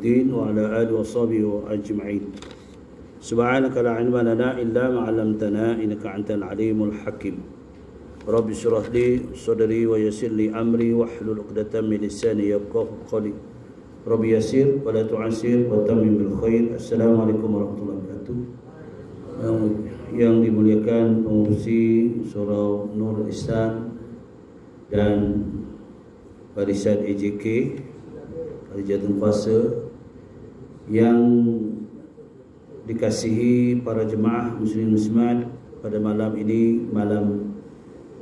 yaumiddin wa ala alihi wa sahbihi wa ajma'in. Subhanaka la ilma lana illa ma 'allamtana innaka antal alimul hakim. Rabbi shrah li sadri wa yassir li amri wahlul 'uqdatam min lisani yafqahu qawli. Rabbi yassir wa la tu'assir wa tammim bil khair. Assalamualaikum warahmatullahi wabarakatuh. Yang dimuliakan pengurusi Surau Nurul Ihsan dan barisan EJK Jatuh Kuasa, yang dikasihi para jemaah muslim muslimat, pada malam ini, malam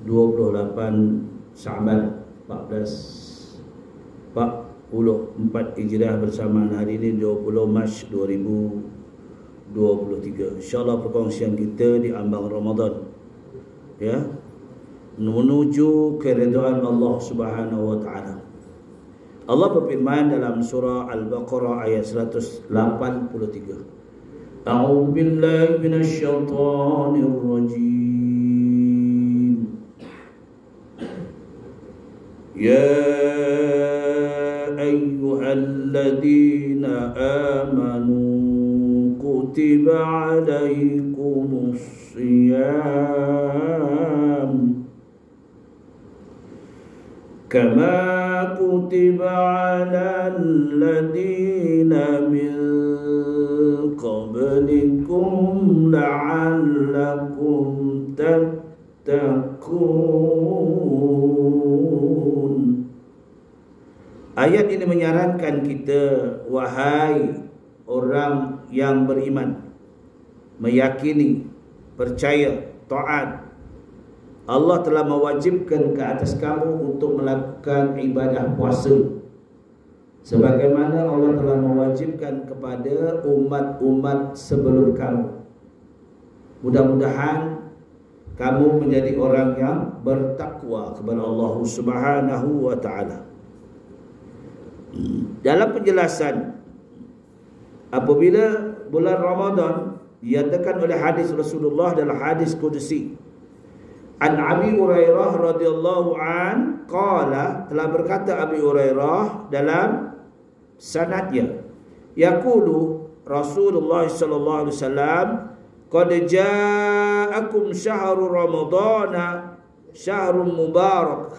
28 Sa'ban 1444 Hijrah, bersamaan hari ini 20 Mac 2023. InsyaAllah perkongsian kita di ambang Ramadan, ya, menuju keridhaan Allah Subhanahu wa taala. Allah berfirman dalam surah Al-Baqarah ayat 183. A'udzu billahi minasy syaithanir rajim. Ya ayyuhalladzina amanu kutiba 'alaikumus shiyam kama kutiba 'alal ladzina min qablikum la'allakum tattaqun. Ayat ini menyarankan kita, wahai orang yang beriman, meyakini, percaya, taat, Allah telah mewajibkan ke atas kamu untuk melakukan ibadah puasa, sebagaimana Allah telah mewajibkan kepada umat-umat sebelum kamu. Mudah-mudahan kamu menjadi orang yang bertakwa kepada Allah Subhanahu wa taala. Dalam penjelasan, apabila bulan Ramadan dinyatakan oleh hadis Rasulullah dalam hadis qudsi, An Abi Hurairah radhiyallahu an qala, telah berkata Abi Hurairah dalam sanadnya, yaqulu Rasulullah sallallahu alaihi wasallam, qad ja'akum syahrul ramadana syahrun mubarak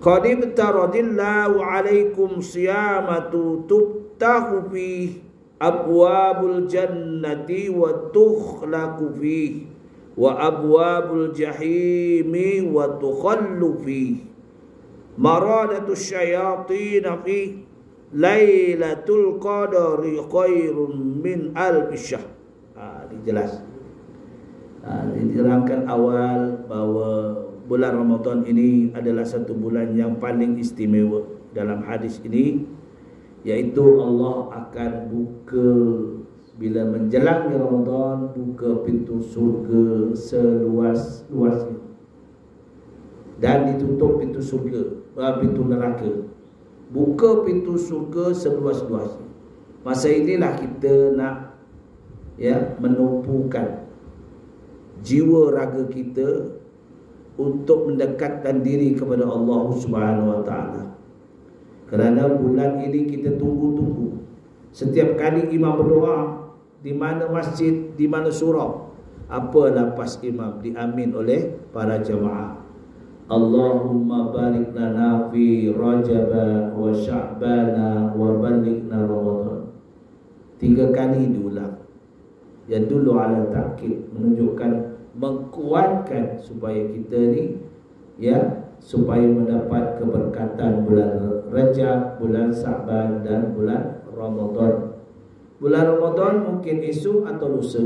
qad ibtaradillahu alaikum siyamatu tuftahu fi abwabul jannati wa tukhlaqu fi wa abwabul jahimi wa tukhallu fi maradatus syayatin fi lailatul qadri khairun min alf syahr. Dijelas, diterangkan awal bahawa bulan Ramadan ini adalah satu bulan yang paling istimewa. Dalam hadis ini, yaitu Allah akan buka, bila menjelangnya Ramadan, buka pintu surga seluas-luasnya dan ditutup pintu surga, pintu neraka. Buka pintu surga seluas-luasnya. Masa inilah kita nak, ya, menumpukan jiwa raga kita untuk mendekatkan diri kepada Allah Subhanahu wa taala. Kerana bulan ini kita tunggu-tunggu. Setiap kali imam berdoa, di mana masjid, di mana surau, apa lapas imam diamin oleh para jemaah. Allahumma barik lana fi Rajab wa Sya'ban wa balighna Ramadan. 3 kali diulang. Yang dulu ala ta'kid, menunjukkan, menguatkan supaya kita ni, ya, supaya mendapat keberkatan bulan Rajab, bulan Sya'ban dan bulan Ramadan. Bulan Ramadan mungkin esok atau lusa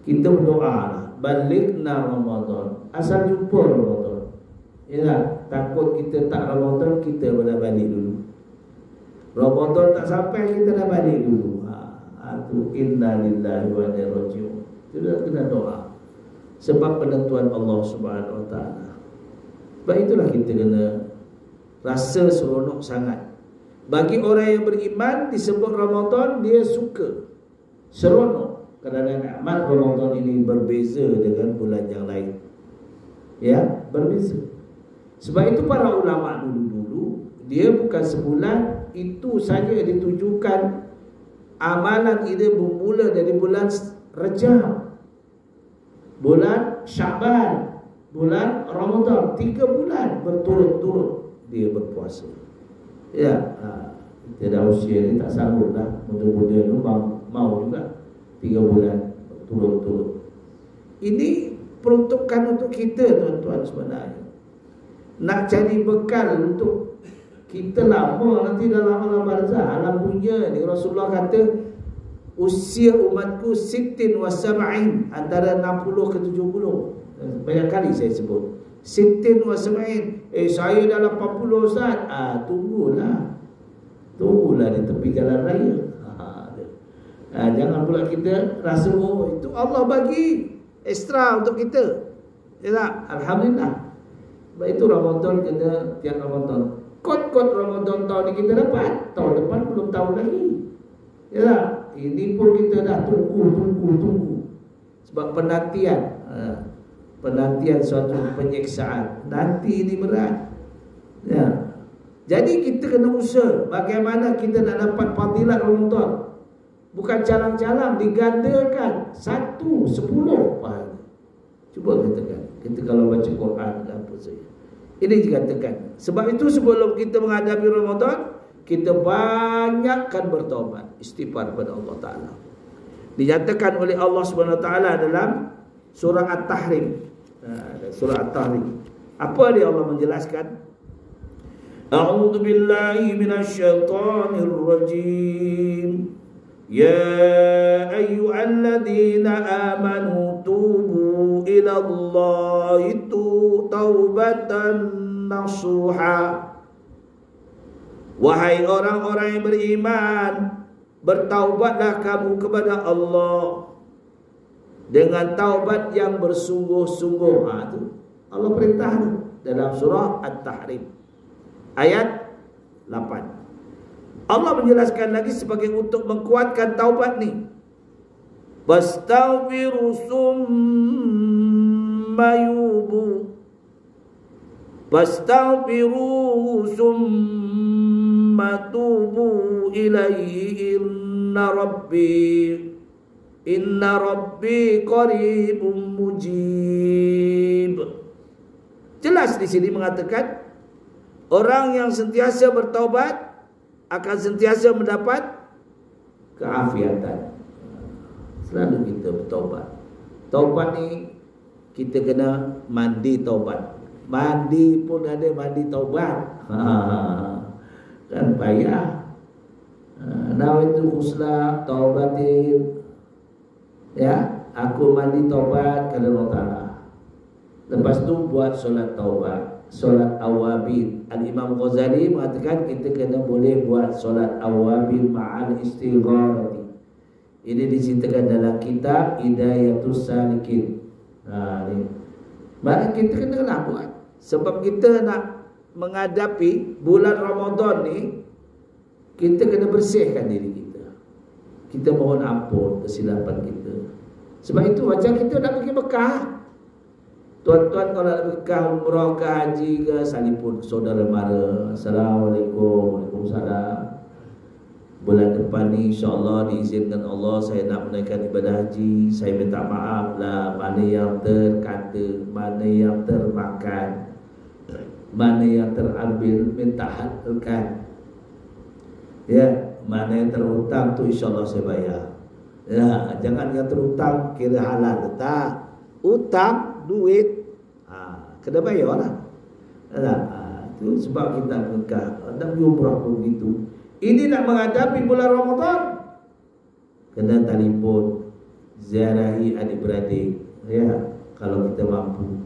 kita berdoa, balighna Ramadan, asal jumpa Ramadan. Ya, takut kita tak Ramadan, kita dah balik dulu. Ramadan tak sampai, kita dah balik dulu. Itu inna lillahi wa inna ilaihi raji'un. Sudah kena doa, sebab penentuan Allah Subhanahu wa taala. Sebab itulah kita kena rasa seronok sangat. Bagi orang yang beriman, disebut Ramadan, dia suka, seronok, kerana nikmat Ramadan ini berbeza dengan bulan yang lain. Ya, berbeza. Sebab itu para ulama dulu-dulu, dia bukan sebulan itu saja ditujukan amalan ini bermula dari bulan Rajab, bulan Syaban, bulan Ramadan. 3 bulan berturut-turut dia berpuasa. Ya, kita dah usia ni tak sanggup dah. Muda-muda tu mau juga 3 bulan berturut-turut. Ini peruntukan untuk kita, tuan-tuan sebenarnya. Nak cari bekal untuk kita lama nanti dalam alam barzah, alam dunia ni. Rasulullah kata usia umatku sittin wa sab'in, antara 60 ke 70. Banyak kali saya sebut sittin wa sab'in. Saya dalam 40 Ustaz. Tunggulah di tepi jalan raya. Jangan pula kita rasa itu Allah bagi ekstra untuk kita. Ya tak? Alhamdulillah. Sebab itu Ramadan kena tiap Ramadan. Kod-kod Ramadan tahun ni kita dapat, tahun depan belum tahu lagi. Ya tak? Ini pun kita dah tunggu. Sebab penantian suatu penyiksaan. Nanti ini berat. Ya. Jadi kita kena usaha bagaimana kita nak dapat fadilat Ramadan. Bukan calang-calang, digandakan 1, 10 pahala. Cuba katakan, kita kalau baca Quran ke apa saja, ini dikatakan. Sebab itu sebelum kita menghadapi Ramadan, kita banyakkan bertaubat, istighfar kepada Allah Ta'ala. Dinyatakan oleh Allah Subhanahu Wa Ta'ala dalam surah At-Tahrim. Surah At-Tahrim, apa dia Allah menjelaskan? A'udzu billahi minasyaitonir rajim. Ya ayyuhalladzina amanu tubu ila Allahi taubatan nasuha. Wahai orang-orang yang beriman, bertaubatlah kamu kepada Allah dengan taubat yang bersungguh-sungguh. Itu Allah perintah dalam surah At-Tahrim ayat 8. Allah menjelaskan lagi sebagai untuk mengkuatkan taubat ni. Bastaghfiru summa yubu. Bastaghfiru summa tubu ilaihi inna rabbi qaribun mujib. Jelas di sini mengatakan orang yang sentiasa bertaubat akan sentiasa mendapat keafiatan. Selalu kita bertaubat. Taubat ni kita kena mandi taubat. Mandi pun ada mandi taubat. Kan payah. Nawaitu husna taubatin. Ya, aku mandi taubat kepada Allah Ta'ala. Lepas tu buat solat taubat, solat awabin. Al-Imam Ghazali mengatakan kita kena boleh buat solat awabin ma'al istigharati. Ini diceritakan dalam kitab Hidayatus Salikin. Ni. Maka kita kena buat. Sebab kita nak menghadapi bulan Ramadan ni, kita kena bersihkan diri kita. Kita mohon ampun kesilapan kita. Sebab itu macam kita nak pergi Mekah. Tuan-tuan kalau nak Mekah, umrah ke haji ke, salipun saudara mara. Assalamualaikum. Waalaikumsalam. Bulan depan ni insya-Allah diizinkan Allah saya nak menaikkan ibadah haji. Saya minta maaf lah mana yang terkata, mana yang termakan, mana yang terambil, minta halalkan. Ya, mana yang terhutang tu insya-Allah saya bayar. Ya, jangan yang terhutang kira halal. Tak. Hutang duit kena bayar lah. Itu sebab kita Mekah dan umrah pun begitu. Ini nak menghadapi bulan Ramadan, kena telefon, ziarahi adik-beradik. Ya, kalau kita mampu.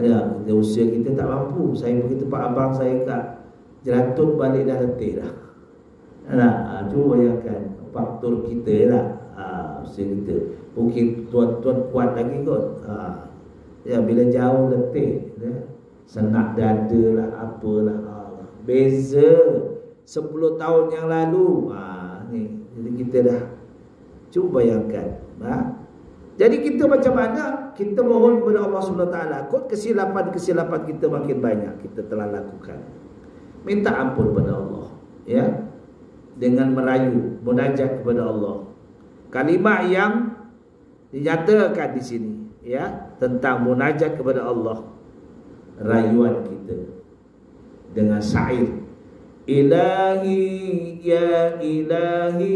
Ya, kita usia kita tak mampu. Saya pergi tempat abang saya kat Jeratun, balik dah letih dah. Cuba bayangkan faktor kita lah. Usia kita. Mungkin tuan-tuan kuat lagi kot. Ya, bila jauh letih, ya, senak dada lah, apalah. Beza 10 tahun yang lalu. Ni, jadi kita dah cuba bayangkan. Jadi kita macam mana? Kita mohon kepada Allah SWT. Kot kesilapan-kesilapan kita makin banyak kita telah lakukan. Minta ampun kepada Allah. Ya. dengan merayu, munajat kepada Allah. Kalimah yang dinyatakan di sini, ya, tentang munajat kepada Allah, rayuan kita dengan syair. Ilahi ya ilahi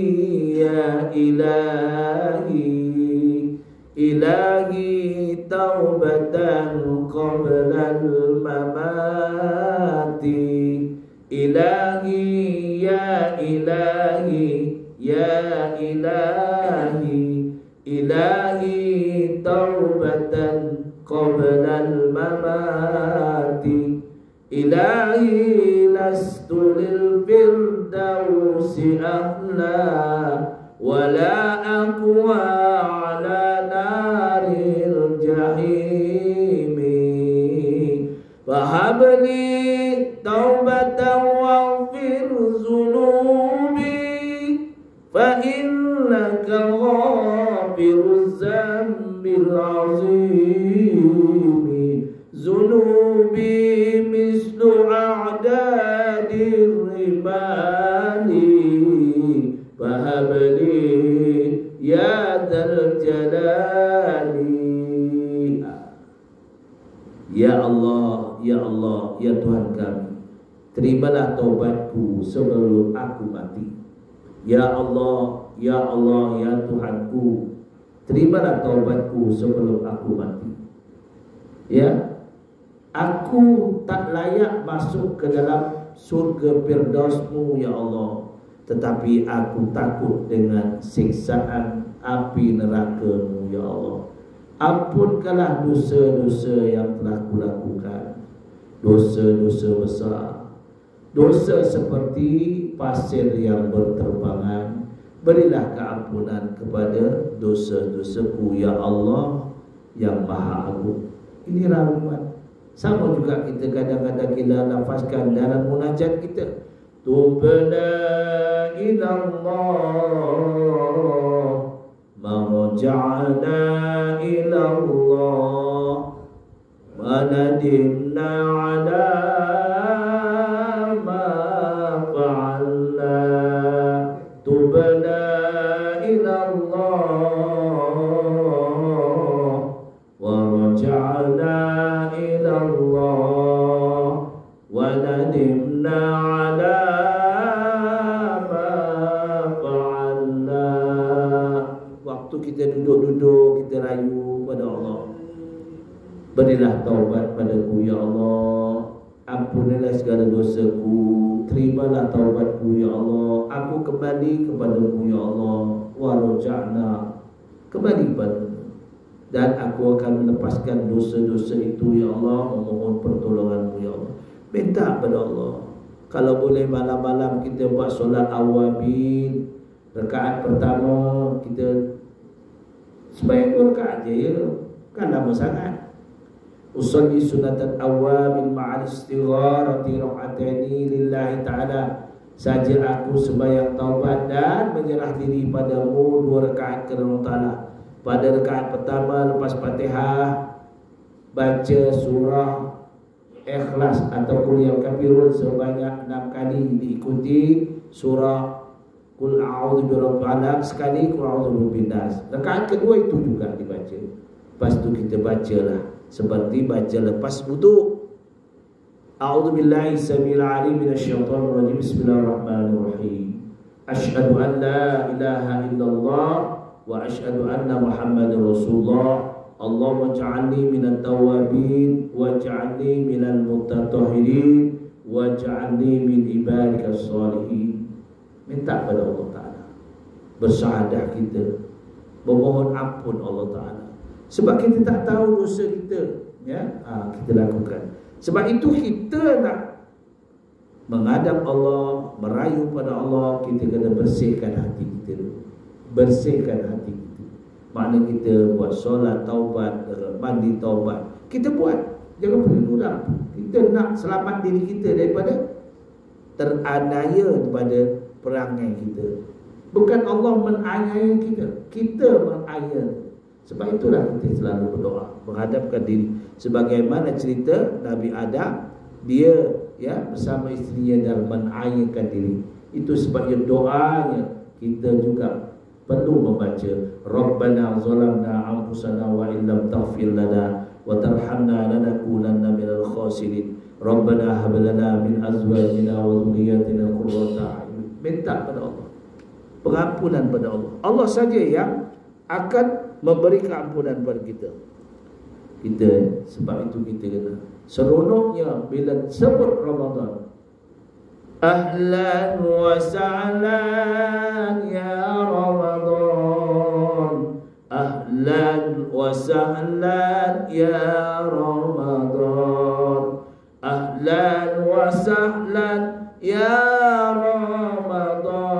ya ilahi, ilahi taubatan qabla al-mamati, ilahi ya ilahi ya ilahi, ilahi taubatan qabla al-mamati, ilahi lastu lil firdausi ahla wala aqwa ala naril jahimi, fahabli taubatan waghfir zunubi, fa innaka ghafiruz zambil azimi, zunubi mislu a'dadir rimani, fahabli ya dzal jalali. Ya Allah, ya Allah, ya Tuhan kami, terimalah taubatku sebelum aku mati. Ya Allah, ya Allah, ya Tuhanku, terimalah taubatku sebelum aku mati. Ya, aku tak layak masuk ke dalam surga Firdaus-Mu ya Allah, tetapi aku takut dengan siksaan api neraka-Mu ya Allah. Ampunkanlah dosa-dosa yang telah kulakukan, dosa-dosa besar, dosa seperti pasir yang berterbangan. Berilah keampunan kepada dosa-dosaku ya Allah yang Maha Agung. Ini rayuan. Sama juga kita kadang-kadang kita lafazkan dalam munajat kita, tubna ilallah, marja'na ilallah, manadimna ala ma fa'alna, tubna ilallah, warja'na ilallah, wanadimna ala ma fa'alna. Waktu kita duduk-duduk, kita rayu pada Allah, berilah taubat padaku ya Allah, ampunilah segala dosaku, terimalah taubatku ya Allah, aku kembali kepadamu ya Allah, warja'na, kembali kepadamu, dan aku akan melepaskan dosa-dosa itu ya Allah, memohon pertolonganmu ya Allah. Minta pada Allah. Kalau boleh malam-malam kita buat solat awabin, rakaat pertama kita sebaik 2 rakaat je ya, kan lama sangat. Usolli sunatan awabin ma'al istigharati ra'ataini lillahi ta'ala, saja aku sembahyang taubat dan menyerah diri padamu 2 rakaat kerana Allah Ta'ala. Pada rakaat pertama lepas Fatihah baca surah Ikhlas atau Qul ya Kafirun sebanyak 6 kali, diikuti surah Qul a'udzu birabbil falaq sekali, Qul a'udzu birabbin nas. Rakaat kedua itu juga dibaca. Lepas itu kita bacalah seperti baca lepas wudu. A'udzu billahi samil alim minasyaitonir rajim. Bismillahirrahmanirrahim. Asyhadu an la ilaha illallah wa asyhadu anna Muhammadar Rasulullah. Allahumma ja'alni minat tawabin wa ja'alni minal mutatahhirin wa ja'alni min ibadikas salihin. Minta pada Allah Ta'ala, bersyahadah kita, memohon ampun Allah Ta'ala. Sebab kita tak tahu dosa kita, ya, kita lakukan. Sebab itu kita nak menghadap Allah, merayu pada Allah, kita kena bersihkan hati kita dulu. Bersihkan hati kita. Maknanya kita buat solat taubat, mandi taubat, kita buat. Jangan perlu dah. Kita nak selamat diri kita daripada teraniaya pada perangai kita. Bukan Allah menganiaya kita, kita menganiaya. Sebab itulah kita selalu berdoa, menghadapkan diri. Sebagaimana cerita Nabi Adam, dia ya bersama isterinya dalam menganiayakan diri. Itu sebabnya doanya kita juga perlu membaca Rabbana zalamna anfusana wa illam taghfir lana wa tarhamna lanakunanna minal khasirin. Rabbana hab lana min azwajina wa dhurriyyatina qurrata a'yun. Minta pada Allah pengampunan pada Allah. Allah saja yang akan memberi keampunan kepada kita. Sebab itu kita kena seronoknya bila sebut Ramadan. Ahlan wa sahlan ya Ramadan. Ahlan wa sahlan ya Ramadan. Ahlan wa sahlan ya Ramadan.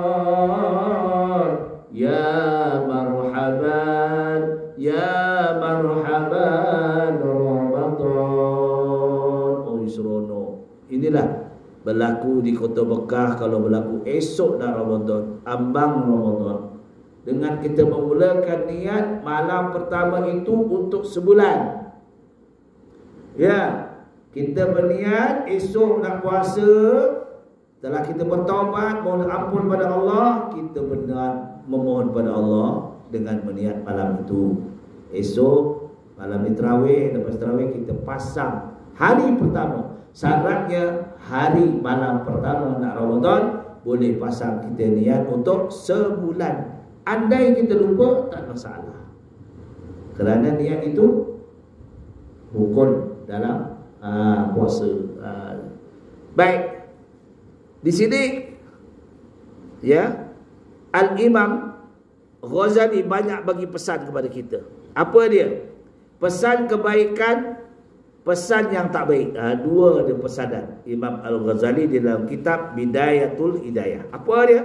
Ya marhaban, ya marhaban Ramadan. Oh seronok. Inilah berlaku di Kota Mekah. Kalau berlaku esok dah Ramadan, ambang Ramadan, dengan kita memulakan niat malam pertama itu untuk sebulan. Ya, kita berniat esok nak puasa. Setelah kita bertaubat, mohon ampun pada Allah, kita benar memohon pada Allah dengan berniat malam itu. Esok malam ni tarawih, lepas tarawih kita pasang hari pertama. Syaratnya hari malam pertama nak Ramadan boleh pasang kita niat untuk sebulan. Andai kita lupa tak masalah, kerana niat itu rukun dalam puasa. Baik, di sini ya, Al-Imam Ghazali banyak bagi pesan kepada kita. Apa dia? Pesan kebaikan, pesan yang tak baik. Dua dia pesanan Imam Al-Ghazali di dalam kitab Bidayatul Hidayah. Apa dia?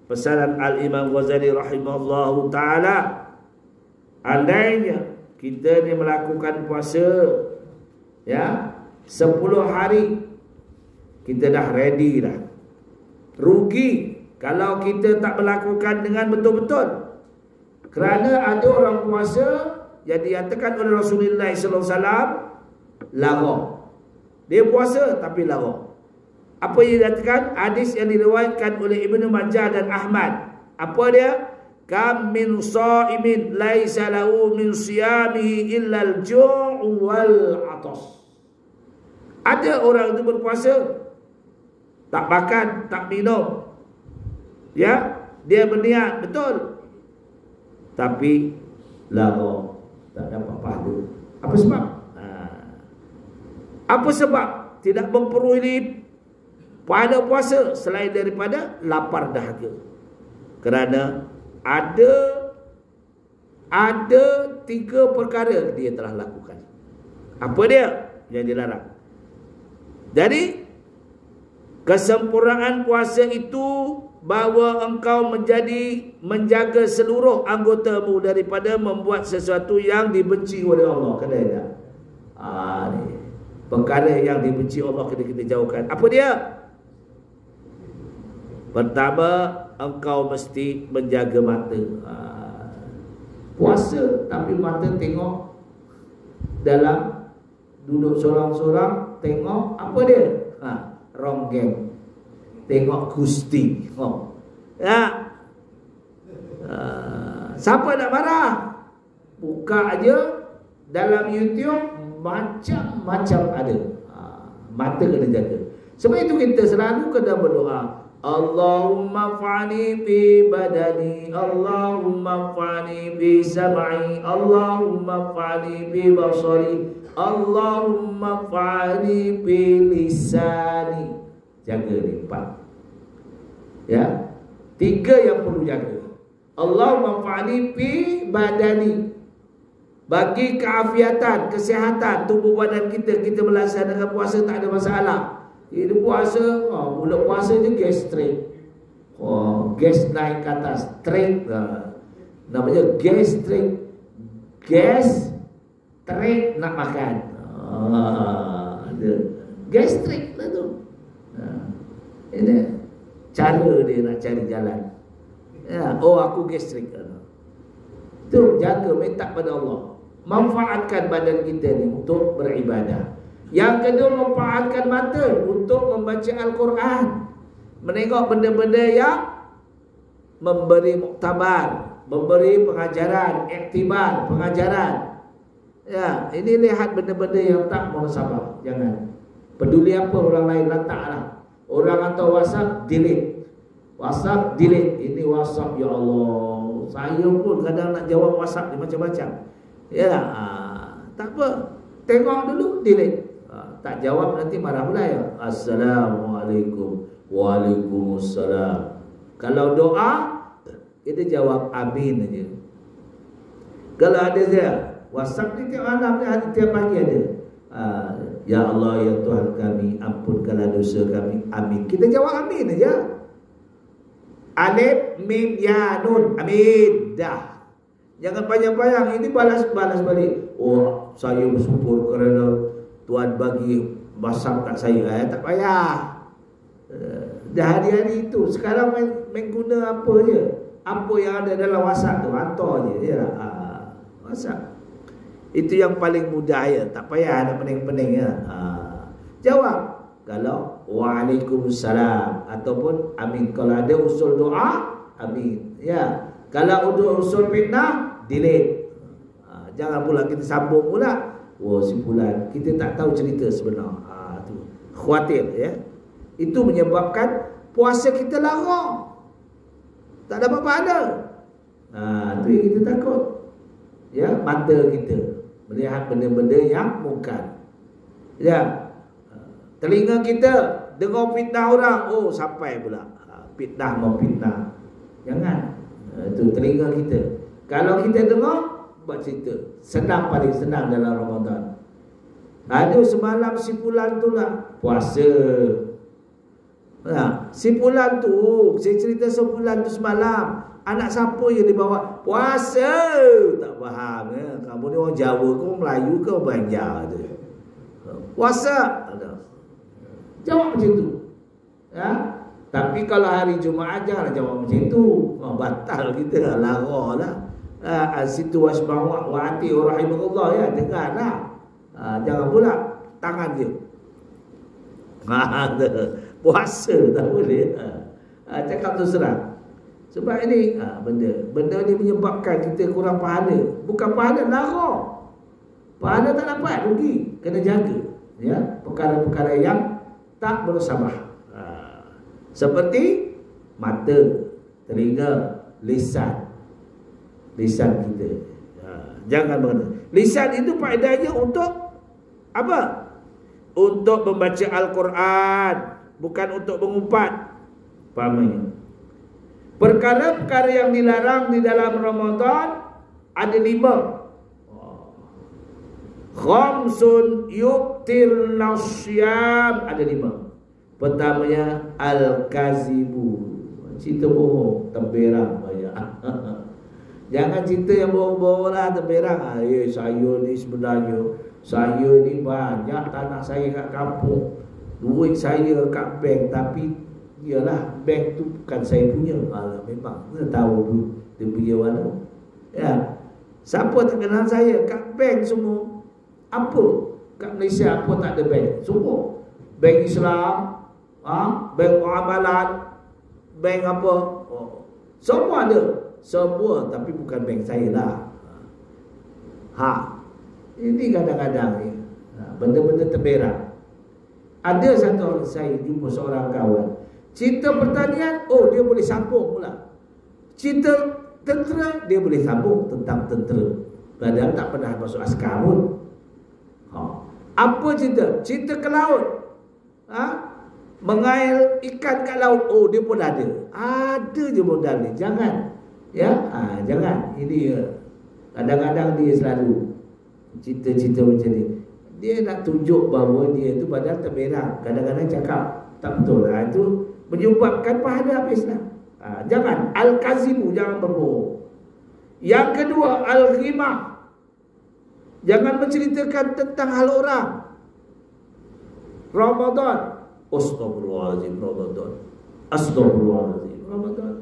Pesanan Al-Imam Ghazali rahimahullahu ta'ala, andainya kita ni melakukan puasa ya 10 hari, kita dah ready dah. Rugi kalau kita tak melakukan dengan betul-betul. Kerana ada orang puasa yang dinyatakan oleh Rasulullah SAW lara. Dia puasa tapi lara. Apa yang dikatakan? Hadis yang diriwayatkan oleh Ibnu Majah dan Ahmad. Apa dia? Kam min sha'imin laisa lahu min siyamihi illa al-ju' wal 'atas. Ada orang itu berpuasa, tak makan, tak minum. Ya, dia berniat betul, tapi lara, tak dapat pahala. Apa sebab? Apa sebab tidak memperoleh pada puasa selain daripada lapar dahaga? Kerana ada 3 perkara dia telah lakukan. Apa dia yang dilarang? Jadi kesempurnaan puasa itu bahawa engkau menjaga seluruh anggotamu daripada membuat sesuatu yang dibenci oleh Allah. Kena tak? Ni perkara yang dibenci Allah kena kita jauhkan. Apa dia? Pertama, engkau mesti menjaga mata. Puasa tapi mata tengok dalam, duduk sorang-sorang tengok apa dia? Ronggeng, tengok Gusti. Siapa nak marah? Buka aja dalam YouTube, macam-macam ada. Mata kena jaga. Sebab itu kita selalu kena berdoa, Allahumma fa'ani bi badani, Allahumma fa'ani bi sam'i, Allahumma fa'ani bi basari, Allahumma fa'ani bi lisani. Jaga ni 4. Ya, 3 yang perlu jaga. Allahumma fa'ani bi badani, bagi keafiatan, kesihatan tubuh badan kita. Kita melaksanakan puasa tak ada masalah. Dia puasa, mula puasa je gastrik. Gas naik ke atas, straight. Namanya gastrik. Gas straight nak makan. Gastrik lah tu. Ini cara dia nak cari jalan. Aku gastrik. Tu jaga, minta pada Allah. Manfaatkan badan kita ni untuk beribadah. Yang kedua, manfaatkan mata untuk membaca Al-Quran. menengok benda-benda yang memberi muktabar, memberi pengajaran, iktibar, pengajaran. Ya, ini lihat benda-benda yang tak munasabah. Jangan. Peduli apa orang lain, letaklah. Orang hantar WhatsApp, delete. WhatsApp, delete. Ini WhatsApp, ya Allah. Saya pun kadang nak jawab WhatsApp ni macam-macam. Ya, tak apa. Tengok dulu, delete. Tak jawab nanti marah pula ya. Assalamualaikum. Waalaikumsalam. Kalau doa, kita jawab amin aja. Kalau ada dia WhatsApp ni tiap malam ni, tiap pagi ada. Ya Allah, ya Tuhan kami, ampunkanlah dosa kami. Amin. Kita jawab amin aja. Alif, mim, ya, nun. Amin. Dah. Jangan panjang-panjang. Ini balas-balas balik. Oh, saya bersyukur kerana Tuhan bagi WhatsApp kat saya. Tak payah. Dah hari-hari itu. Sekarang main guna apa je. Apa yang ada dalam WhatsApp tu, hantar je. Ya, WhatsApp. Itu yang paling mudah ya. Tak payah ada pening-pening ya. Jawab. Kalau Waalaikumsalam ataupun amin. Kalau ada usul doa, amin. Ya. Kalau ada usul fitnah, delete. Jangan pula kita sambung pula. Oh, simpulan kita tak tahu cerita sebenar. Tu khawatir ya. Itu menyebabkan puasa kita lara. Tak dapat pahala. Tu yang kita takut. Ya, mata kita melihat benda-benda yang mungkar. Ya. Telinga kita dengar fitnah orang, oh sampai pula. Fitnah memfitnah. Jangan. Itu telinga kita. Kalau kita dengar, buat cerita. Senang, paling senang dalam Ramadan. Ada semalam simpulan tu lah, puasa. Simpulan tu, saya cerita simpulan tu semalam. Anak siapa yang dibawa? Puasa. Tak faham ya. Kamu ni orang Jawa ke, orang Melayu ke, orang Banjar tu. Puasa. Jawab macam tu. Ya. Tapi kalau hari Jumaat janganlah jawab macam tu. Batal kita, lara lah. Situ wasbah wa ati rahimahullah ya, dengarlah. Jangan pula tangan dia. Puasa tak boleh. Cakap tu serang. Sebab ini benda ni menyebabkan kita kurang pahala. Bukan pahala, lara. Pahala tak dapat, rugi. Kena jaga ya, perkara-perkara yang tak bersabar. Seperti mata, telinga, lisan. Lisan kita. Jangan mengenal. Lisan itu faedahnya untuk apa? Untuk membaca Al-Quran, bukan untuk mengumpat. Fahamnya? Perkara-perkara yang dilarang di dalam Ramadan ada 5. Khamsun yuktir nasyam, ada 5. Pertamanya al-kazibu, cerita bohong, temberang banyak. Jangan cerita yang bohong-bohong lah, temberang. Saya ni sebenarnya, saya ni banyak tanah saya kat kampung, duit saya kat bank, tapi yalah, bank tu bukan saya punya. Memang kita tahu dia punya mana. Ya. Siapa tak kenal saya kat bank semua? Apa? Kat Malaysia apa tak ada bank? Semua. Bank Islam, bank muamalat, bank apa? Semua ada. Semua, tapi bukan bank saya lah. Ini kadang-kadang ni benda-benda terberak. Ada satu orang, saya jumpa seorang kawan, cerita pertanian, dia boleh sambung pula. Cerita tentera, dia boleh sambung tentang tentera, padahal tak pernah masuk askar pun. Apa cerita? Cerita ke laut. Mengail ikan kat laut, dia pun ada. Ada je modal ni. Jangan. Ya, jangan. Ini kadang-kadang dia selalu cerita-cerita macam ni. Dia nak tunjuk bahawa dia tu padahal terberak. Kadang-kadang cakap tak betul. Itu menyebabkan pahala habis lah. Jangan. Al-kazibu, jangan berbohong. Yang kedua, al-ghimah. Jangan menceritakan tentang hal orang. Ramadan. Astagfirullahaladzim, Ramadan. Astagfirullahaladzim, Ramadan.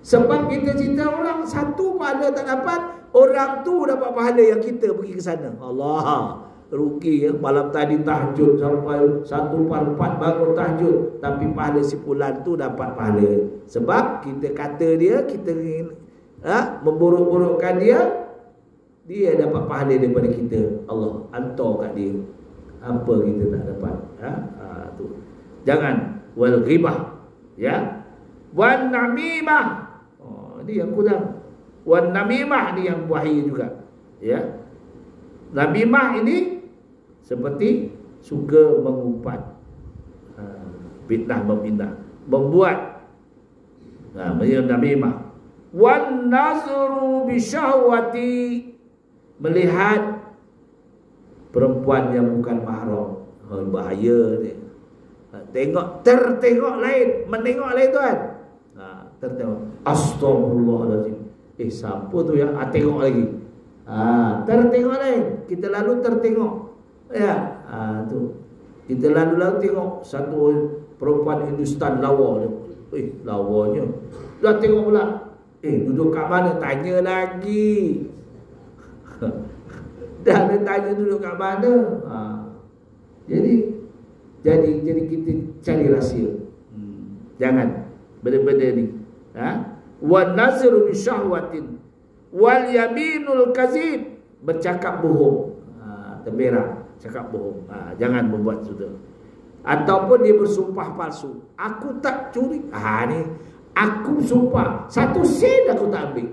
Sebab kita cerita orang, satu pahala tak dapat, orang tu dapat pahala yang kita pergi ke sana. Allah. rugi ya. Malam tadi tahajud sampai 1/4 bangun tahajud, tapi pahala si fulan tu dapat pahala. Sebab kita kata dia, kita memburuk-burukkan dia, dia dapat pahala daripada kita. Allah hantar kat dia apa kita tak dapat. Tu. Jangan wal ghibah, ya. Wan namimah. Ini yang kurang. Wan namimah ni yang bahaya juga. Ya. Namimah ini seperti suka mengumpat. Fitnah memindah, membuat. Macam namimah. Wan nazru bi syahwati, melihat perempuan yang bukan mahram. Bahaya dia. Tertengok lain, menengok lain tuan. Tertengok. Astagfirullahalazim. Siapa tu ya? Tengok lagi. Tertengok lain. Kita lalu tertengok. Ya. Tu. Kita lalu tengok satu perempuan Hindustan lawa dia. Lawanya. Dah tengok pula. Duduk kat mana? Tanya lagi. Dah dia tanya duduk kat mana. Jadi kita cari rahsia. Jangan benda-benda ni. Wan nazru bi syahwatin wal yaminul kazib, bercakap bohong. Terberak, cakap bohong. Jangan membuat sudah. Ataupun dia bersumpah palsu. Aku tak curi. Ni aku sumpah 1 sen aku tak ambil.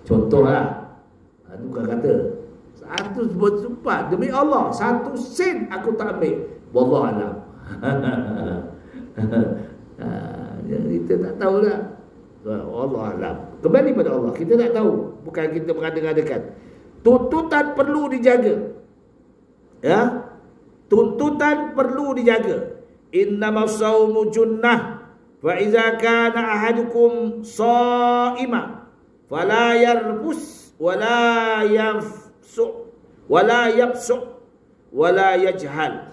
Contohlah. Itu kan kata. Satu bersumpah demi Allah 1 sen aku tak ambil. Wallahualam. Kita tak tahu lah. Wallahualam. Kembali pada Allah. Kita tak tahu. Bukan kita mengada-ngadakan. Tuntutan perlu dijaga. Ya. Tuntutan perlu dijaga. Innamas saumu junnah. Fa iza kana ahadukum sha'ima fala yarfus wala yafsu wala yafsu wala yajhal.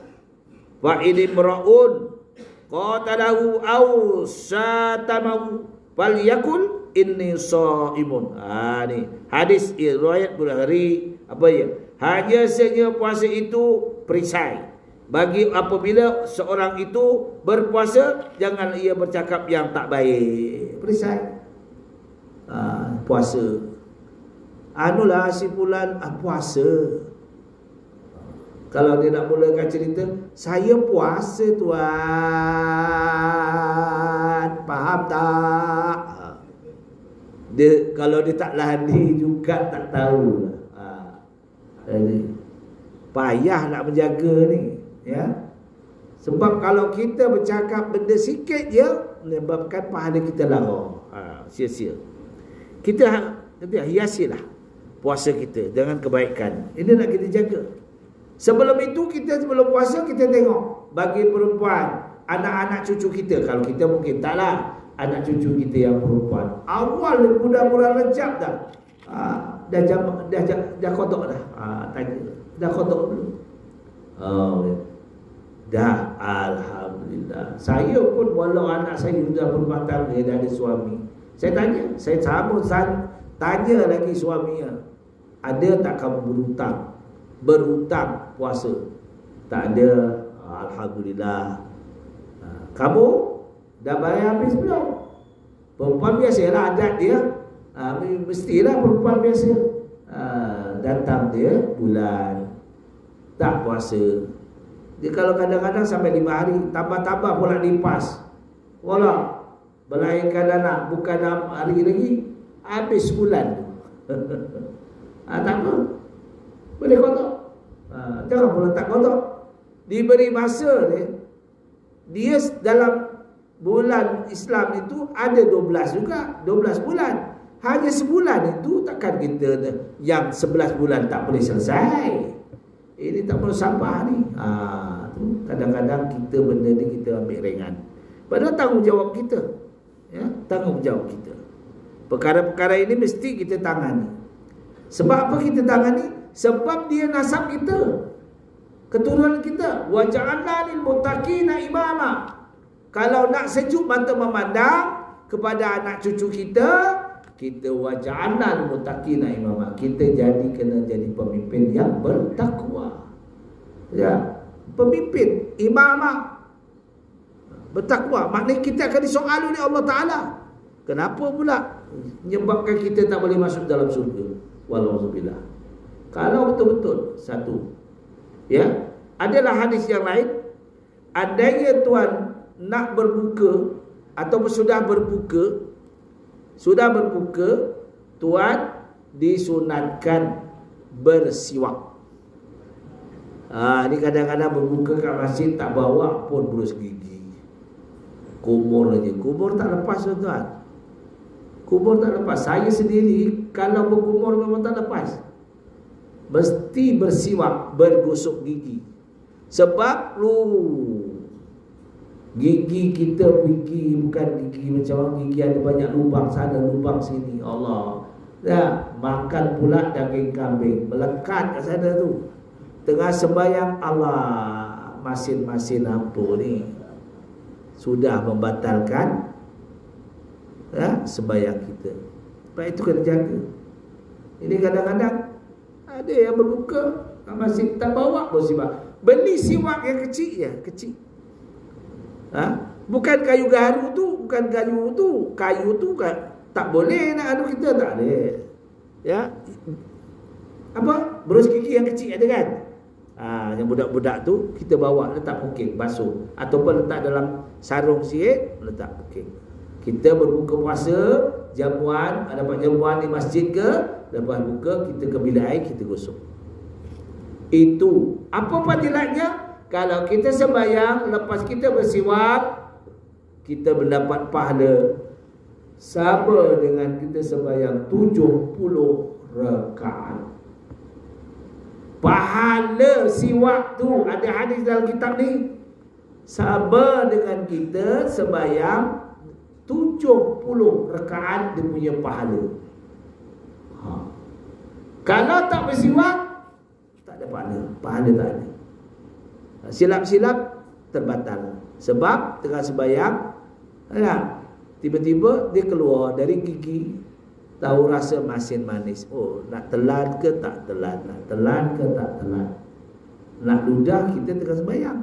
Wa idimra'un qatalahu aw satamahu falyakul inni sha'imun. Ni hadis riwayat Bukhari. Apa ya? Hanya saja puasa itu perisai. Bagi apabila seorang itu berpuasa, jangan ia bercakap yang tak baik. Perisai. Puasa. Anulah si fulan puasa. Kalau dia nak mulakan cerita, saya puasa tuan. Faham tak? Dia, kalau dia tak lari juga tak tahu. Payah nak menjaga ni. Ya. Sebab kalau kita bercakap benda sikit je, menyebabkan pahala kita lara. Sia-sia. Kita hiasilah puasa kita dengan kebaikan. Ini nak kita jaga. Sebelum itu sebelum puasa kita tengok bagi perempuan, anak-anak cucu kita. Kalau kita mungkin taklah anak cucu kita yang perempuan. Awal bulan Rejab dah. Dah kodok dah. Tanya. Dah kodok belum? Dah, alhamdulillah. Saya pun walau anak saya sudah berumah tangga, dah ada suami. Saya tanya, saya tanya lagi suaminya, ada tak kamu berhutang puasa? Tak ada. Alhamdulillah. Kamu dah bayar habis belum? Perempuan biasalah adat dia. Mestilah perempuan biasa. Datang dia bulan tak puasa. Dia kalau kadang-kadang sampai 5 hari, tambah-tambah pula lipas. Wala melahirkan anak bukan 6 hari lagi, habis sebulan. Tak apa. Boleh kotak. Jangan pula tak kotak. Diberi masa dia dalam bulan Islam itu ada 12 juga, 12 bulan. Hanya sebulan itu takkan kita yang 11 bulan tak boleh selesai. Ini tak perlu sabar ni. Kadang-kadang kita benda ni kita ambil ringan. Padahal tanggungjawab kita. Ya, tanggungjawab kita. Perkara-perkara ini mesti kita tangani. Sebab apa kita tangani? Sebab dia nasab kita. Keturunan kita. Wa ja'alna lil muttaqina imama. Kalau nak sejuk mata memandang kepada anak cucu kita, kita waja'alnal muttaqina imama, kita kena jadi pemimpin yang bertakwa. Ya, pemimpin, imamah bertakwa, maknanya kita akan disoal oleh Allah Ta'ala. Kenapa pula menyebabkan kita tak boleh masuk dalam surga? Walauzubillah. Kalau betul-betul satu, ya, adalah hadis yang lain, adanya tuan nak berbuka ataupun sudah berbuka, tuan disunatkan bersiwak. Ini kadang-kadang berbuka kat masjid tak bawa pun berus gigi. Kumur aja. Kumur tak lepas tuan. Kumur tak lepas. Saya sendiri kalau berkumur memang tak lepas. Mesti bersiwak, bergosok gigi. Sebab gigi kita bukan gigi macam orang gigi ada banyak lubang sana, lubang sini. Allah. Ya, makan pula daging kambing, melekat kat sana tu. Tengah sembahyang, Allah, masin-masin apa ni sudah membatalkan sembahyang kita. Sebab itu kena jaga. Ini kadang-kadang ada yang berbuka masih tak bawa siwak. Beli siwak yang kecil je, kecil. Bukan kayu garu tu, bukan kayu tu. Kayu tu kan tak boleh nak adu kita, tak ada. Ya. Apa? Berus gigi yang kecil ada kan? Yang budak-budak tu kita bawa letak pokek basuh ataupun letak dalam sarung sikit letak pokek. Kita berbuka puasa, jamuan, dapat jamuan di masjid ke, lepas buka kita ke bilik air kita gosok. Itu apa fadilatnya? Kalau kita sembahyang lepas kita bersiwak, kita mendapat pahala sama dengan kita sembahyang 70 rakaat. Pahala siwak tu ada hadis dalam kitab ni, sama dengan kita sembahyang 70 rakaat dia punya pahala. Kalau tak bersiwak tak ada pahala. Pahala tak ada. Silap-silap terbatal. Sebab tengah sembahyang, tiba-tiba dia keluar dari gigi, tahu rasa masin manis. Oh, nak telan ke tak telan, nak telan ke tak telan. Nak ludah kita tengah sembahyang.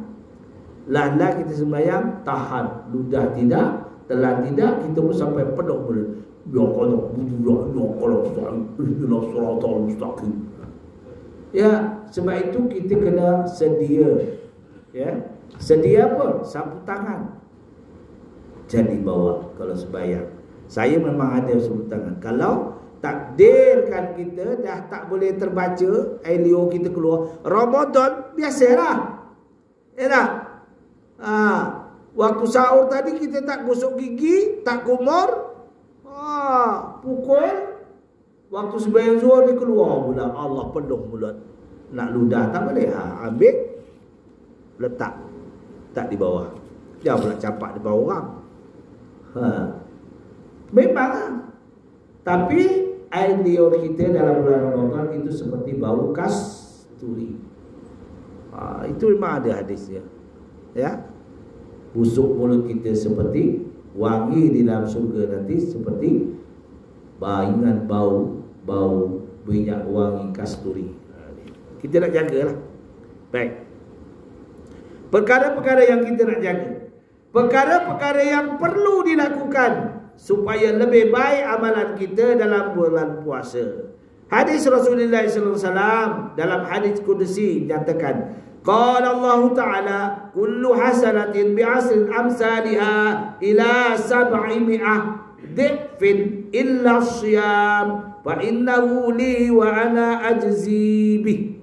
Lah kita sembahyang tahan, ludah tidak, telan tidak, kita pun sampai penuh mulut. Ya kalau ya, sebab itu kita kena sedia. Ya, sedia apa? Sapu tangan. Jadi bawa kalau sembahyang. Saya memang ada sapu tangan. Kalau takdirkan kita dah tak boleh terbaca, air liur kita keluar, Ramadan biasalah. Ya tak? Waktu sahur tadi kita tak gosok gigi, tak kumur, pukul waktu sembahyang zuhur dia keluar pula. Allah penuh mulut. Nak ludah tak boleh. Ambil, letak, tak di bawah. Jangan pula campak di bawah orang. Memang tapi air liur kita dalam bulan Ramadan itu seperti bau kasturi. Itu memang ada hadisnya. Ya, busuk mulut kita seperti wangi di dalam surga nanti seperti bayangan bau minyak wangi kasturi. Kita nak jagalah. Baik. Perkara-perkara yang kita nak jaga, perkara-perkara yang perlu dilakukan supaya lebih baik amalan kita dalam bulan puasa. Hadis Rasulullah SAW dalam hadis Qudsi menyatakan, qala Allah Ta'ala, kullu hasanatin bi'asrin amsalha ila 700 dhifin illa syiyam fa innahu li wa ana ajzi bih.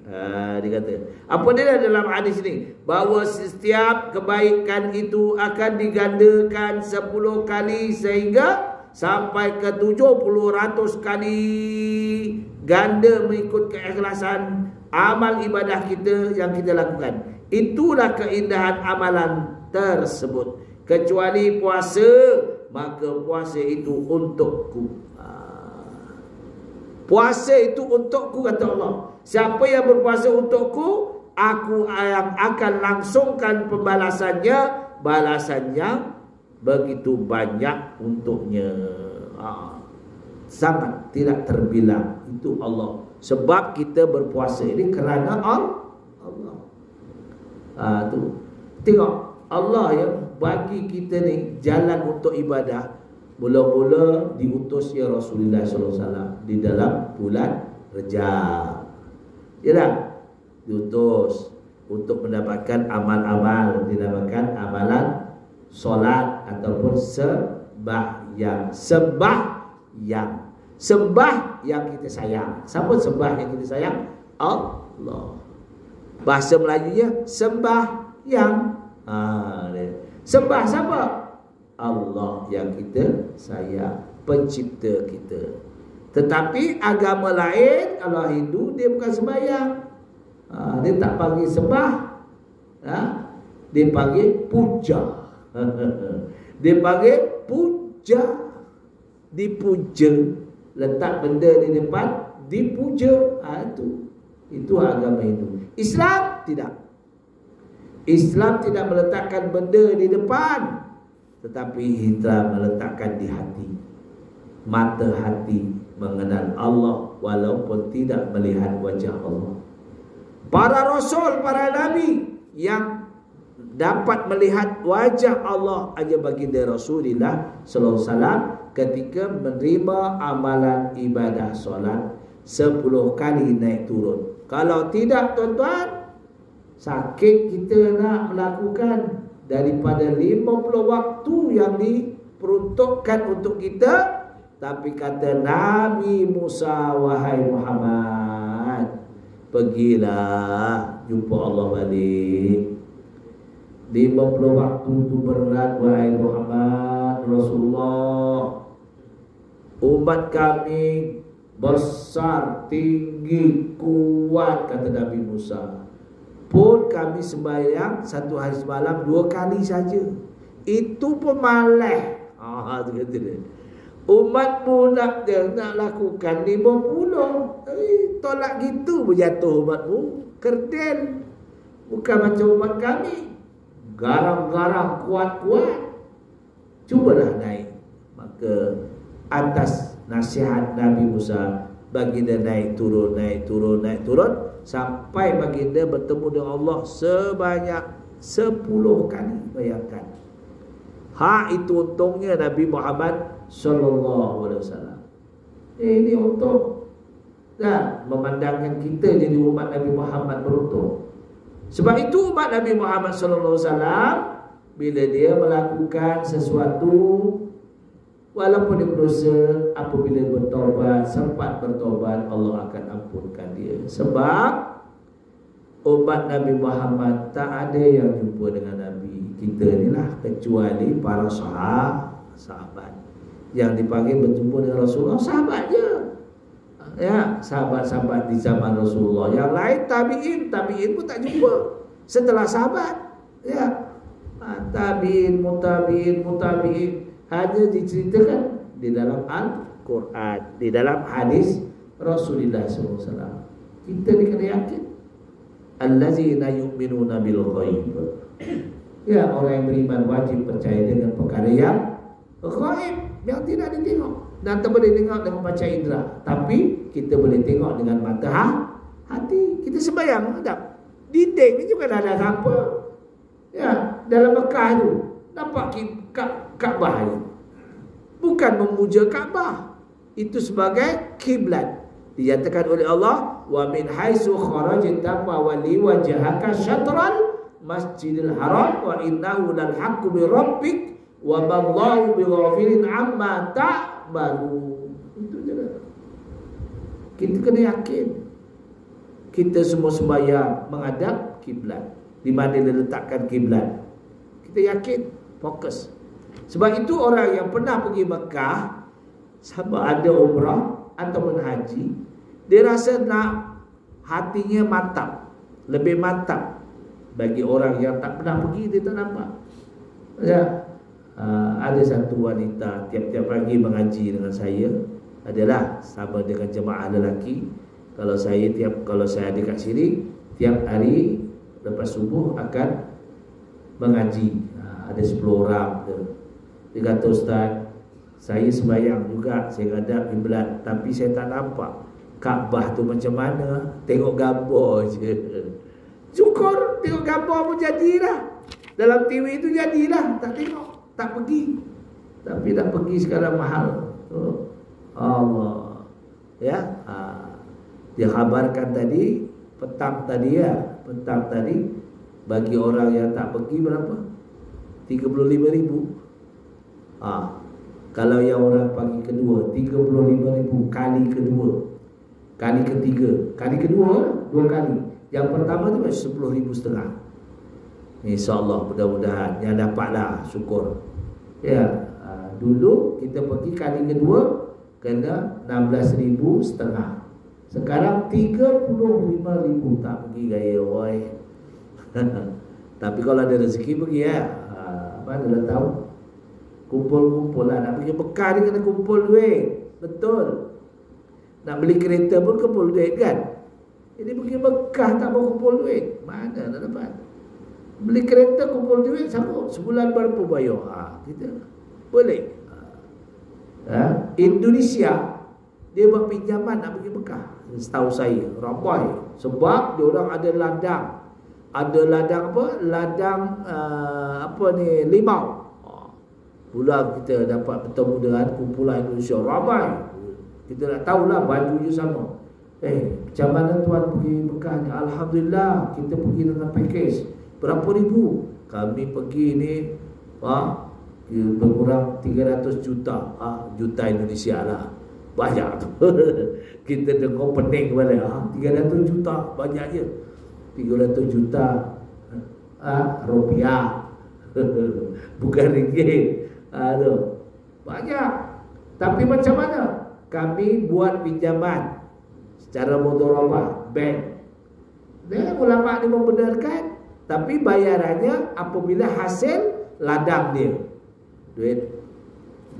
Dia kata, apa dia dalam hadis ni? Bahawa setiap kebaikan itu akan digandakan 10 kali sehingga sampai ke 70-100 kali ganda mengikut keikhlasan amal ibadah kita yang kita lakukan. Itulah keindahan amalan tersebut. Kecuali puasa, maka puasa itu untukku. Puasa itu untukku, kata Allah. Siapa yang berpuasa untukku, aku yang akan langsungkan pembalasannya, balasannya begitu banyak untuknya. sangat tidak terbilang. Itu Allah. Sebab kita berpuasa ini kerana Allah. Tu tengok Allah yang bagi kita ni jalan untuk ibadah. Mula-mula diutusnya Rasulullah SAW di dalam bulan Rejab. Yalah, diutus untuk mendapatkan amal-amal, dinamakan amalan solat ataupun sembahyang. Sembah yang kita sayang. Siapa sembah yang kita sayang? Allah. Bahasa Melayunya sembahyang. Sembah siapa? Allah yang kita sayang, pencipta kita. Tetapi agama lain, kalau Hindu dia bukan sembahyang. Dia tak panggil sembah, dia panggil puja. Dia panggil puja. Dipuja, letak benda di depan, dipuja. Itu agama Hindu. Islam tidak. Islam tidak meletakkan benda di depan, tetapi Islam meletakkan di hati. Mata hati mengenal Allah walaupun tidak melihat wajah Allah. Para rasul, para nabi yang dapat melihat wajah Allah aja baginda Rasulullah sallallahu alaihi wasallam ketika menerima amalan ibadah solat 10 kali naik turun. Kalau tidak tuan-tuan, sakit kita nak melakukan daripada 50 waktu yang diperuntukkan untuk kita. Tapi kata Nabi Musa, wahai Muhammad, pergilah jumpa Allah balik. 50 waktu tu berat, wahai Muhammad Rasulullah. Umat kami besar, tinggi, kuat, kata Nabi Musa. Pun kami sembahyang satu hari semalam 2 kali saja. Itu pun malah. Tu kata dia. Umatmu nak lakukan 50. Tolak gitu berjatuh umatmu. Kerdil. Bukan macam umat kami. Garang-garang, kuat-kuat. Cubalah naik. Maka atas nasihat Nabi Musa, baginda naik turun, naik turun, naik turun, sampai baginda bertemu dengan Allah sebanyak 10 kali. Bayangkan. Itu untungnya Nabi Muhammad sallallahu alaihi wasallam. Ini untung. Dan memandangkan kita jadi umat Nabi Muhammad beruntung. Sebab itu umat Nabi Muhammad sallallahu alaihi wasallam bila dia melakukan sesuatu, walaupun dia berdosa, apabila bertaubat, sempat bertaubat, Allah akan ampunkan dia. Sebab umat Nabi Muhammad tak ada yang jumpa dengan Nabi kita ni lah, kecuali para sahabat yang dipanggil berjumpa dengan Rasulullah. Sahabat je, ya, sahabat-sahabat di zaman Rasulullah. Yang lain tabi'in pun tak jumpa setelah sahabat, ya. Tabi'in, mutabi'in hanya diceritakan di dalam Al-Quran, di dalam hadis Rasulullah SAW. Kita ni kena yakin, allazina yu'minuna bil ghaib. Ya, orang yang beriman wajib percaya dengan perkara yang ghaib, yang tidak ditengok dan tak boleh tengok dengan panca indera. Tapi kita boleh tengok dengan mata hati. Kita sembahyang, ada dinding ni juga dah ada siapa. Ya, dalam Mekah tu nampak Kaabah ni. Bukan memuja Kaabah, itu sebagai kiblat. Dinyatakan oleh Allah, wa min haitsu kharajta fawalli wajhaka syatral masjidil haram wa innahu lal haqqu min rabbik wa mallahu bighafilin amma ta'malu. Itu je. Kita kena yakin kita semua sembahyang menghadap kiblat. Di mana diletakkan kiblat, kita yakin, fokus. Sebab itu orang yang pernah pergi Mekah, sama ada umrah ataupun haji, dia rasa nak hatinya mantap, lebih mantap. Bagi orang yang tak pernah pergi, dia tak nampak. Ya, ada satu wanita tiap-tiap pagi mengaji dengan saya, adalah sama dengan jemaah lelaki. Kalau saya dekat sini, tiap hari lepas subuh akan mengaji. Ada 10 orang. Dia kata, Ustaz, Saya sembahyang juga, saya hadap kiblat, tapi saya tak nampak Kaabah tu macam mana. Tengok gambar je. Syukur tengok gambar pun jadilah. Dalam TV tu jadilah. Tak tengok, tak pergi. Tapi dah pergi sekarang mahal. Allah. Ya. Dia khabarkan tadi, petang tadi bagi orang yang tak pergi berapa? 35,000. Kalau yang orang pagi kedua 35,000 kali kedua, kali ketiga, kali kedua 2 kali. Yang pertama tu 10,500. InsyaAllah, mudah-mudahan yang dapatlah, syukur. Ya, dulu kita pergi kali kedua kena 16,500. Sekarang 35,000 tak pergi gaya boy. Tapi kalau ada rezeki pergi ya. Mana dah tahu. Kumpul-kumpul lah. Nak pergi Mekah ni kena kumpul duit. Betul. Nak beli kereta pun kumpul duit kan. Jadi pergi Mekah tak mau kumpul duit, mana nak dapat. Beli kereta kumpul duit sanggup. Sebulan berapa bayar? Kita boleh. Indonesia dia buat pinjaman nak pergi Mekah. Setahu saya ramai. Sebab dia orang ada ladang. Ada ladang apa? Ladang limau. Pulang kita dapat bertemu dengan kumpulan Indonesia ramai. Kita nak tahulah bajunya sama. Macam mana tuan pergi Mekah ni? Alhamdulillah kita pergi dengan package. Berapa ribu? Kami pergi ni berkurang 300 juta. Juta Indonesia lah. Banyak tu. Kita dengar pening kepala. 300 juta banyak je. 300 juta rupiah. Bukan ringgit. Banyak. Tapi macam mana? Kami buat pinjaman secara mudharabah bank. Dan ulama ni membenarkan, tapi bayarannya apabila hasil ladang dia. Duit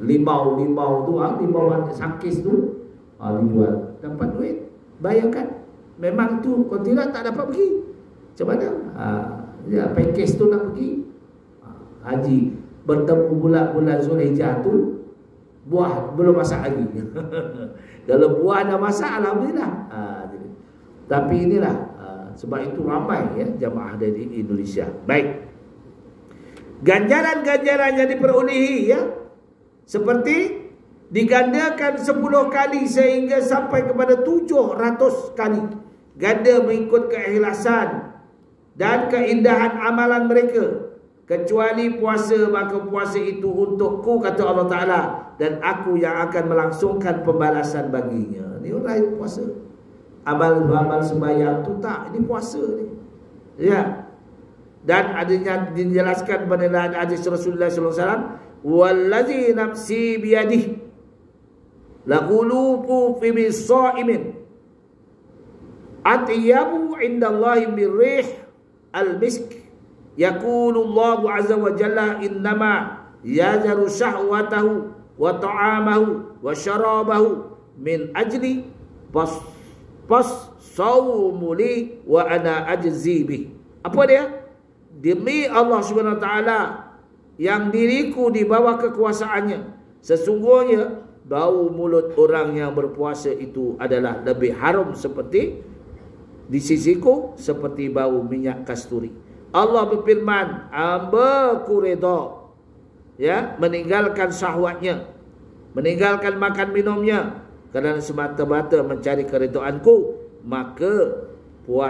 limau tu, limau sakis tu, dijual, dapat duit, bayarkan. Memang tu, kalau tidak tak dapat pergi. Macam mana? Package tu nak pergi haji, bertemu bulan Zulhijjah tu, buah belum masak lagi. Kalau buah dah masak, alhamdulillah. Tapi inilah, sebab itu ramai ya jamaah dari Indonesia. Baik. Ganjaran-ganjaran yang diperolehi ya, seperti digandakan 10 kali sehingga sampai kepada 700 kali. Ganda mengikut keikhlasan dan keindahan amalan mereka. Kecuali puasa, maka puasa itu untukku, kata Allah Ta'ala, dan aku yang akan melangsungkan pembalasan baginya. Ini orang puasa. Amal sembahyang tu tak, ini puasa ni. Ya. Dan adanya dijelaskan pada hadis Rasulullah sallallahu alaihi wasallam, wallazi nafsi biyadihi laqulubu fi bisaimin atyabu indallahi birrih al-misk. Yaqulu Allah azza wa jalla innama yazaru syahwatahu wa ta'amahu wa syarabahu min ajli sawmu li wa ana ajzi bih. Apa dia? Demi Allah Subhanahu wa taala yang diriku di bawah kekuasaannya, sesungguhnya bau mulut orang yang berpuasa itu adalah lebih harum seperti di sisiku seperti bau minyak kasturi. Allah berfirman, hamba-Ku redha, ya, meninggalkan syahwatnya, meninggalkan makan minumnya kerana semata-mata mencari keredaan-Ku, maka puasa